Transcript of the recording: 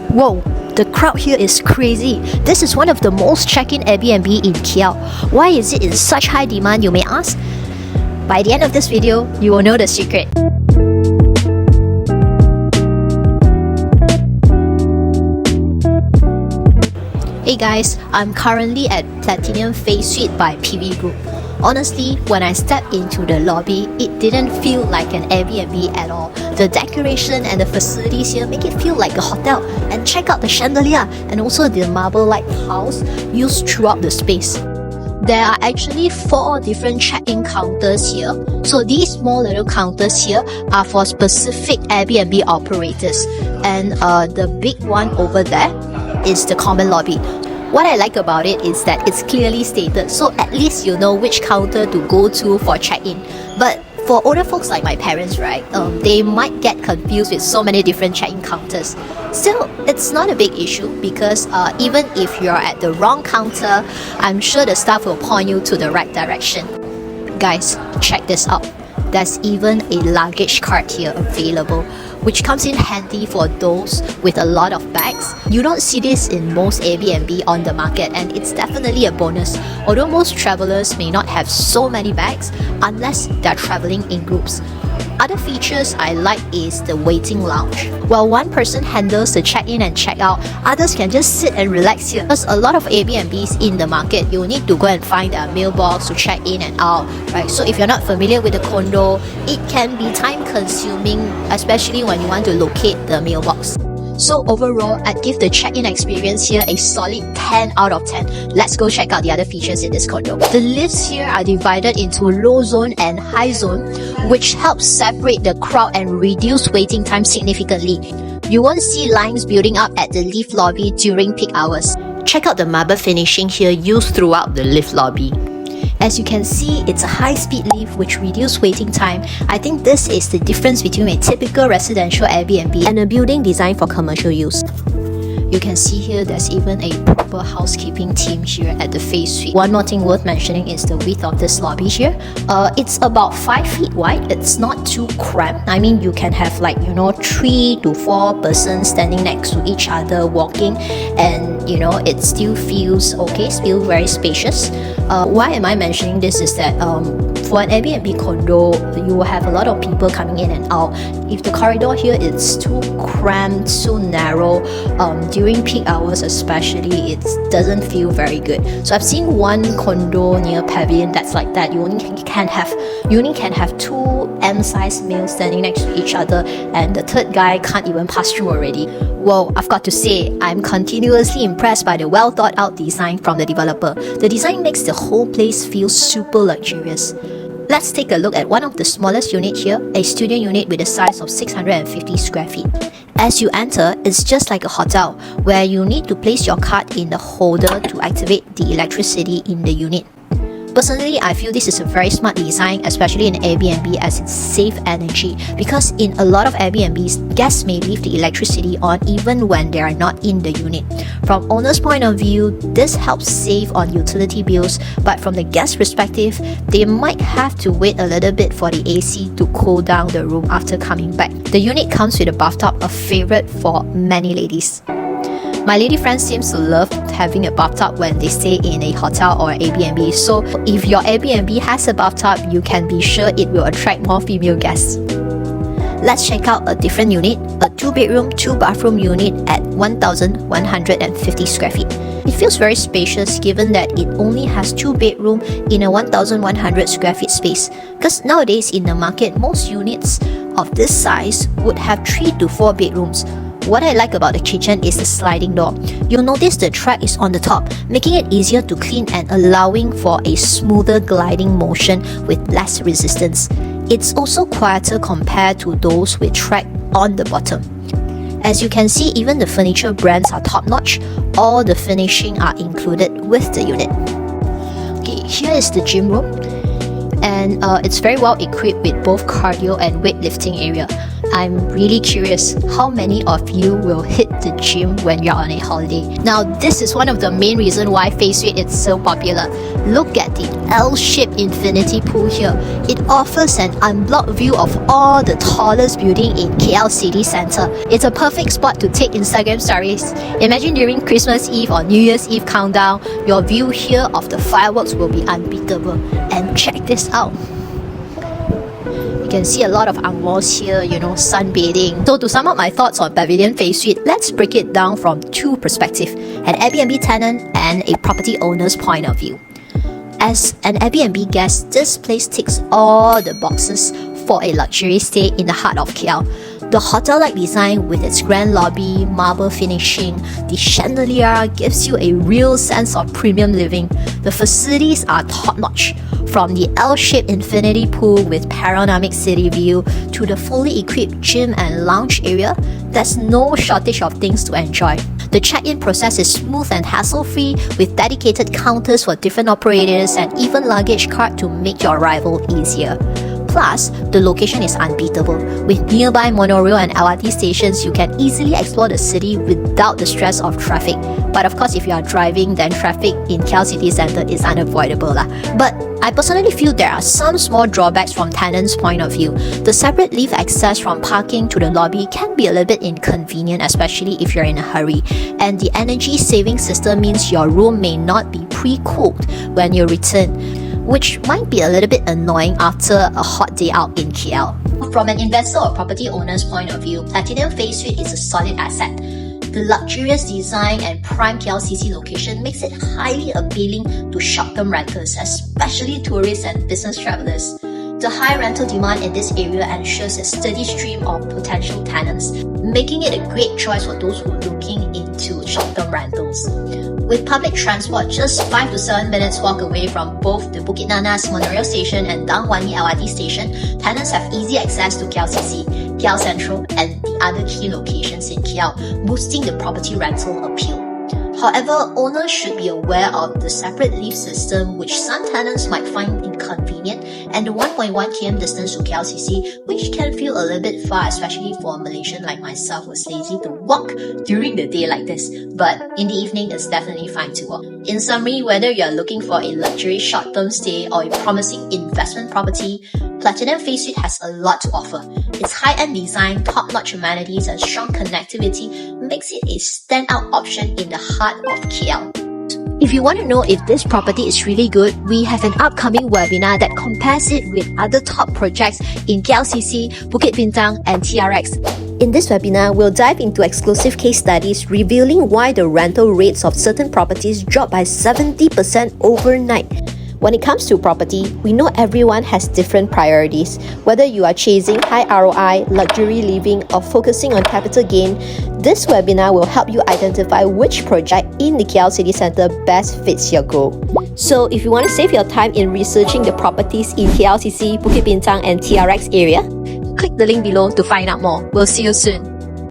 Whoa, the crowd here is crazy. This is one of the most check-in Airbnb in KL. Why is it in such high demand, you may ask? By the end of this video, you will know the secret. Hey guys, I'm currently at Platinum Phase Suite by PV Group. Honestly, when I stepped into the lobby, it didn't feel like an Airbnb at all. The decoration and the facilities here make it feel like a hotel. And check out the chandelier and also the marble-like tiles used throughout the space. There are actually 4 different check-in counters here. So these small little counters here are for specific Airbnb operators. And the big one over there is the common lobby. What I like about it is that it's clearly stated, so at least you know which counter to go to for check-in. But for older folks like my parents, right, they might get confused with so many different check-in counters. Still, it's not a big issue because even if you're at the wrong counter, I'm sure the staff will point you to the right direction. Guys, check this out. There's even a luggage cart here available, which comes in handy for those with a lot of bags. You don't see this in most Airbnb on the market, and it's definitely a bonus, although most travelers may not have so many bags unless they're traveling in groups. Other features I like is the waiting lounge. While one person handles the check-in and check-out, others can just sit and relax here. Because a lot of Airbnbs in the market, you need to go and find a mailbox to check in and out, right? So if you're not familiar with the condo, it can be time-consuming, especially when you want to locate the mailbox. So overall, I'd give the check-in experience here a solid 10 out of 10. Let's go check out the other features in this condo. The lifts here are divided into low zone and high zone, which helps separate the crowd and reduce waiting time significantly. You won't see lines building up at the lift lobby during peak hours. Check out the marble finishing here used throughout the lift lobby. As you can see, it's a high-speed lift which reduces waiting time. I think this is the difference between a typical residential Airbnb and a building designed for commercial use. You can see here there's even a proper housekeeping team here at the Phase Suite. One more thing worth mentioning is the width of this lobby here. It's about 5 feet wide. It's not too cramped. I mean, you can have 3 to 4 persons standing next to each other walking, and it still feels okay, still very spacious. Why am I mentioning this is that for an Airbnb condo, you will have a lot of people coming in and out. If the corridor here is too cramped, too narrow, during peak hours especially, it doesn't feel very good. So I've seen one condo near Pavilion that's like that. You only can have 2 M-sized males standing next to each other, and the third guy can't even pass through already. Well, I've got to say, I'm continuously impressed by the well thought out design from the developer. The design makes the whole place feel super luxurious. Let's take a look at one of the smallest units here, a studio unit with a size of 650 square feet. As you enter, it's just like a hotel, where you need to place your card in the holder to activate the electricity in the unit. Personally, I feel this is a very smart design, especially in Airbnb, as it saves energy, because in a lot of Airbnbs, guests may leave the electricity on even when they are not in the unit. From owner's point of view, this helps save on utility bills, but from the guest perspective, they might have to wait a little bit for the AC to cool down the room after coming back. The unit comes with a bathtub, a favorite for many ladies. My lady friends seem to love having a bathtub when they stay in a hotel or Airbnb, so if your Airbnb has a bathtub, you can be sure it will attract more female guests. Let's check out a different unit, a 2-bedroom, 2-bathroom unit at 1,150 square feet. It feels very spacious given that it only has 2 bedrooms in a 1,100 square feet space. Because nowadays in the market, most units of this size would have 3 to 4 bedrooms. What I like about the kitchen is the sliding door. You'll notice the track is on the top, making it easier to clean and allowing for a smoother gliding motion with less resistance. It's also quieter compared to those with track on the bottom. As you can see, even the furniture brands are top-notch. All the finishing are included with the unit. Okay, here is the gym room, and it's very well equipped with both cardio and weightlifting area. I'm really curious how many of you will hit the gym when you're on a holiday. Now, this is one of the main reasons why Face Suite is so popular. Look at the L-shaped infinity pool here. It offers an unblocked view of all the tallest building in KL city centre. It's a perfect spot to take Instagram stories. Imagine during Christmas Eve or New Year's Eve countdown, your view here of the fireworks will be unbeatable. And check this out. You can see a lot of angmos here, sunbathing. So to sum up my thoughts on Pavilion Face Suite, let's break it down from two perspectives, an Airbnb tenant and a property owner's point of view. As an Airbnb guest, this place ticks all the boxes for a luxury stay in the heart of KL. The hotel-like design with its grand lobby, marble finishing, the chandelier gives you a real sense of premium living. The facilities are top-notch, from the L-shaped infinity pool with panoramic city view to the fully equipped gym and lounge area. There's no shortage of things to enjoy. The check-in process is smooth and hassle-free with dedicated counters for different operators and even luggage cart to make your arrival easier. Plus, the location is unbeatable. With nearby monorail and LRT stations, you can easily explore the city without the stress of traffic. But of course, if you are driving, then traffic in KL City Centre is unavoidable. But I personally feel there are some small drawbacks from tenants' point of view. The separate lift access from parking to the lobby can be a little bit inconvenient, especially if you're in a hurry. And the energy saving system means your room may not be pre-cooled when you return, which might be a little bit annoying after a hot day out in KL. From an investor or property owner's point of view, Platinum Face Suite is a solid asset. The luxurious design and prime KLCC location makes it highly appealing to short-term renters, especially tourists and business travelers. The high rental demand in this area ensures a steady stream of potential tenants, making it a great choice for those who are looking into short-term rentals. With public transport just 5 to 7 minutes walk away from both the Bukit Nanas monorail station and Dang Wangi LRT station, tenants have easy access to KLCC, KL Central and the other key locations in KL, boosting the property rental appeal. However, owners should be aware of the separate lift system, which some tenants might find inconvenient, and the 1.1 km distance to KLCC, which can feel a little bit far, especially for a Malaysian like myself who's lazy to walk during the day like this. But in the evening, it's definitely fine to walk. In summary, whether you're looking for a luxury short-term stay or a promising investment property, Platinum Face Suite has a lot to offer. Its high-end design, top-notch amenities, and strong connectivity makes it a standout option in the heart of KL. If you want to know if this property is really good, we have an upcoming webinar that compares it with other top projects in KLCC, Bukit Bintang, and TRX. In this webinar, we'll dive into exclusive case studies revealing why the rental rates of certain properties dropped by 70% overnight. When it comes to property, we know everyone has different priorities. Whether you are chasing high ROI, luxury living, or focusing on capital gain, this webinar will help you identify which project in the KL City Centre best fits your goal. So if you want to save your time in researching the properties in KLCC, Bukit Bintang and TRX area, click the link below to find out more. We'll see you soon.